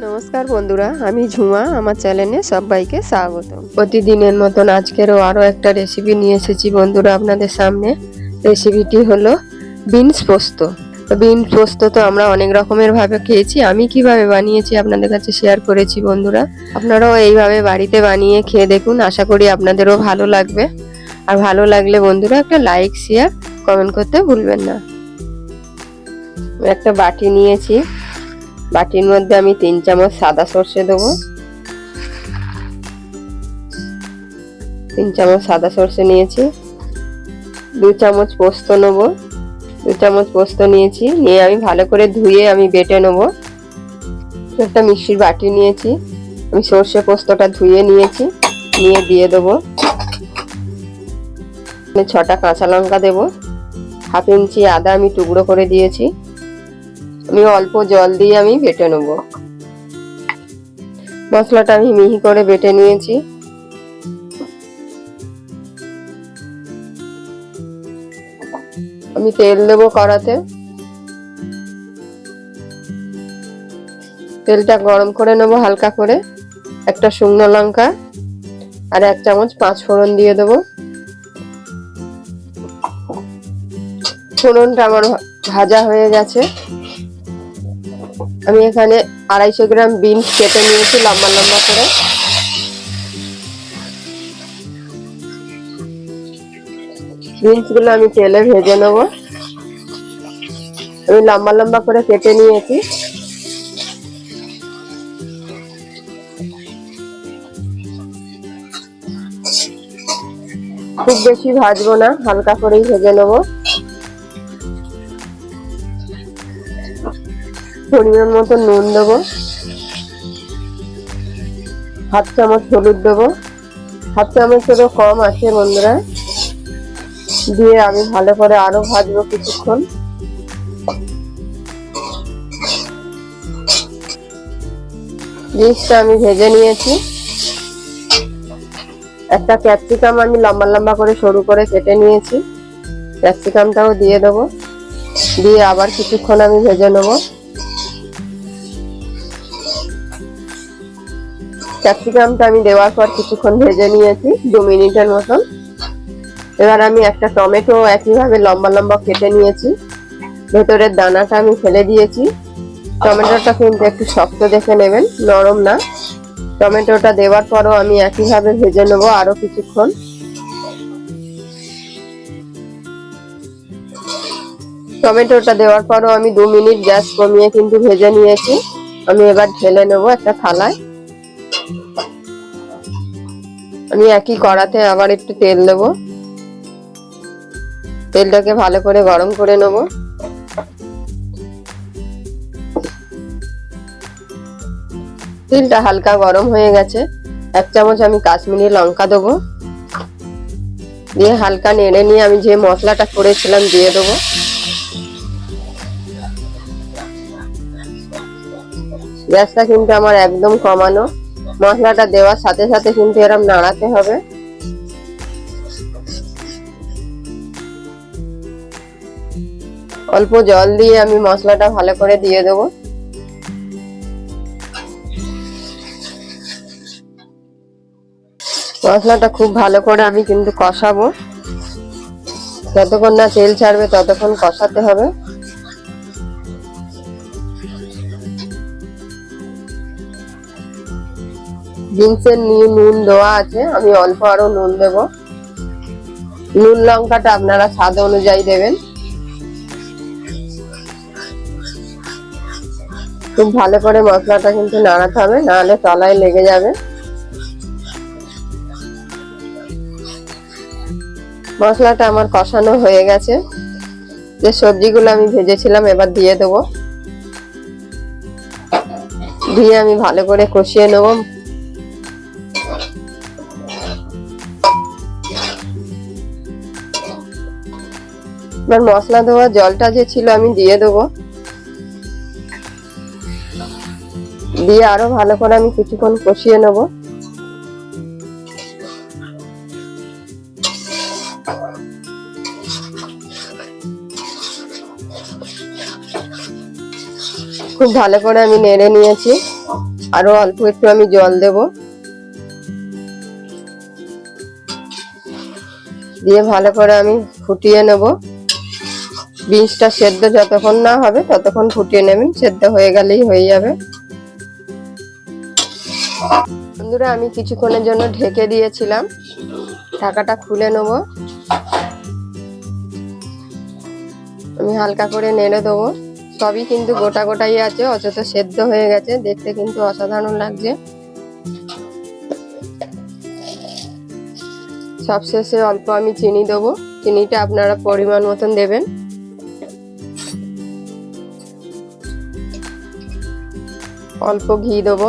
নমস্কার বন্ধুরা, আমি ঝুমা। আমার চ্যানেলে সবাইকে স্বাগত। প্রতিদিনের মতন আজকেরও আরও একটা রেসিপি নিয়ে এসেছি বন্ধুরা আপনাদের সামনে। রেসিপিটি হলো বিনস পোস্ত। বিনস পোস্ত তো আমরা অনেক রকমের ভাবে খেয়েছি। আমি কিভাবে বানিয়েছি আপনাদের কাছে শেয়ার করেছি বন্ধুরা। আপনারাও এইভাবে বাড়িতে বানিয়ে খেয়ে দেখুন, আশা করি আপনাদেরও ভালো লাগবে। আর ভালো লাগলে বন্ধুরা একটা লাইক, শেয়ার, কমেন্ট করতে ভুলবেন না। একটা বাটি নিয়েছি, বাটির মধ্যে আমি 3 চামচ সাদা সর্ষে দেবো। 3 চামচ সাদা সর্ষে নিয়েছি। 2 চামচ পোস্ত নেব। 2 চামচ পোস্ত নিয়েছি, নিয়ে আমি ভালো করে ধুয়ে আমি বেটে নেব। একটা মিক্সির বাটি নিয়েছি, আমি সর্ষে পোস্তটা ধুয়ে নিয়েছি, নিয়ে দিয়ে দেবো। 6টা কাঁচা লঙ্কা দেবো। 1/2 ইঞ্চি আদা আমি টুকরো করে দিয়েছি। আমি অল্প জল দিয়ে আমি বেটে নেব। মশলাটা আমি মিহি করে বেটে নিয়েছি। আমি তেল দেব কড়াতে। তেলটা গরম করে নেব হালকা করে। একটা শুকনো লঙ্কা আর 1 চামচ 5 ফোড়ন দিয়ে দেব। ফোড়নটা আমার ভাজা হয়ে গেছে। আমি এখানে 250 গ্রাম বিনস কেটে নিয়েছি লম্বা লম্বা করে। বিনস গুলো আমি তেলে ভেজে নেব। আমি লম্বা লম্বা করে কেটে নিয়েছি। খুব বেশি ভাজবো না, হালকা করেই ভেজে নেব। পরিমাণ মতো নুন দেবো। 1/2 চামচ হলুদ দেবো। 1/2 চামচেরও কম আছে বন্ধুরা। দিয়ে আমি ভালো করে আরো ভাজবো কিছুক্ষণ। বিনসটা আমি ভেজে নিয়েছি। একটা ক্যাপসিকাম আমি লম্বা লম্বা করে সরু করে কেটে নিয়েছি, ক্যাপসিকামটাও দিয়ে দেবো। দিয়ে আবার কিছুক্ষণ আমি ভেজে নেব। ক্যাপসিকামটা আমি দেওয়ার পর কিছুক্ষণ ভেজে নিয়েছি, 2 মিনিটের মতন। এবার আমি একটা টমেটো একইভাবে লম্বা লম্বা কেটে নিয়েছি, ভেতরের দানাটা আমি ফেলে দিয়েছি। টমেটোটা কিন্তু একটু শক্ত দেখে নেবেন, নরম না। টমেটোটা দেওয়ার পরও আমি একইভাবে ভেজে নেব আরো কিছুক্ষণ। টমেটোটা দেওয়ার পরও আমি 2 মিনিট গ্যাস কমিয়ে কিন্তু ভেজে নিয়েছি। আমি এবার ঢেলে নেব একটা থালায়। আমি একই কড়াতে আবার একটু তেল দেব। তেলটাকে ভালো করে গরম করে নেব। তেলটা হালকা গরম হয়ে গেছে। 1 চামচ আমি কাশ্মীরি লঙ্কা দেবো। দিয়ে হালকা নেড়ে নিয়ে আমি যে মশলাটা করেছিলাম দিয়ে দেবো। গ্যাসটা কিন্তু আমার একদম কমানো। মশলাটা দেওয়ার সাথে সাথে কিন্তু এরকম নাড়াতে হবে। অল্প জল দিয়ে আমি মশলাটা ভালো করে দিয়ে দেবো। মশলাটা খুব ভালো করে আমি কিন্তু কষাবো। যতক্ষণ না তেল ছাড়বে ততক্ষণ কষাতে হবে। বিনসের নুন দেওয়া আছে, আমি অল্প আরো নুন দেব। নুন লঙ্কাটা আপনারা স্বাদ অনুযায়ী দেবেন। খুব ভালো করে মশলাটা কিন্তু নাড়াতে হবে, নাহলে তলায় লেগে যাবে। মশলাটা আমার কষানো হয়ে গেছে। যে সবজিগুলো আমি ভেজেছিলাম এবার দিয়ে দেবো। দিয়ে আমি ভালো করে কষিয়ে নেব। এবার মশলা দেওয়া জলটা যে ছিল আমি দিয়ে দেবো। দিয়ে আরো ভালো করে আমি কিছুক্ষণ কষিয়ে নেব। খুব ভালো করে আমি নেড়ে নিয়েছি। আরো অল্প একটু আমি জল দেব, দিয়ে ভালো করে আমি ফুটিয়ে নেব। বিনসটা সেদ্ধ যতক্ষণ না হবে ততক্ষণ ফুটিয়ে নেবেন, সেদ্ধ হয়ে গেলেই হয়ে যাবে। বন্ধুরা আমি কিছুক্ষণের জন্য ঢেকে দিয়েছিলাম, ঢাকাটা খুলে নেব। আমি হালকা করে নেড়ে দেবো। সবই কিন্তু গোটা গোটাই আছে, অথচ সেদ্ধ হয়ে গেছে, দেখতে কিন্তু অসাধারণ লাগছে। সবশেষে অল্প আমি চিনি দেবো, চিনিটা আপনারা পরিমাণ মতন দেবেন। অল্প ঘি দেবো,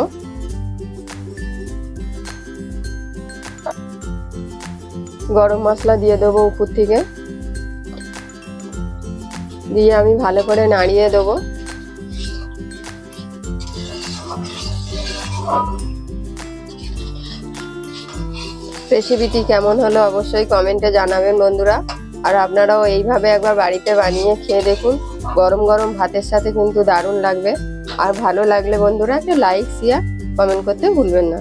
গরম মশলা দিয়ে দেবো উপর থেকে, দিয়ে আমি ভালো করে নাড়িয়ে দেবো। রেসিপিটি কেমন হলো অবশ্যই কমেন্টে জানাবেন বন্ধুরা। আর আপনারাও এইভাবে একবার বাড়িতে বানিয়ে খেয়ে দেখুন, গরম গরম ভাতের সাথে কিন্তু দারুণ লাগবে। আর ভালো লাগলে বন্ধুরা একটা লাইক শেয়ার কমেন্ট করতে ভুলবেন না।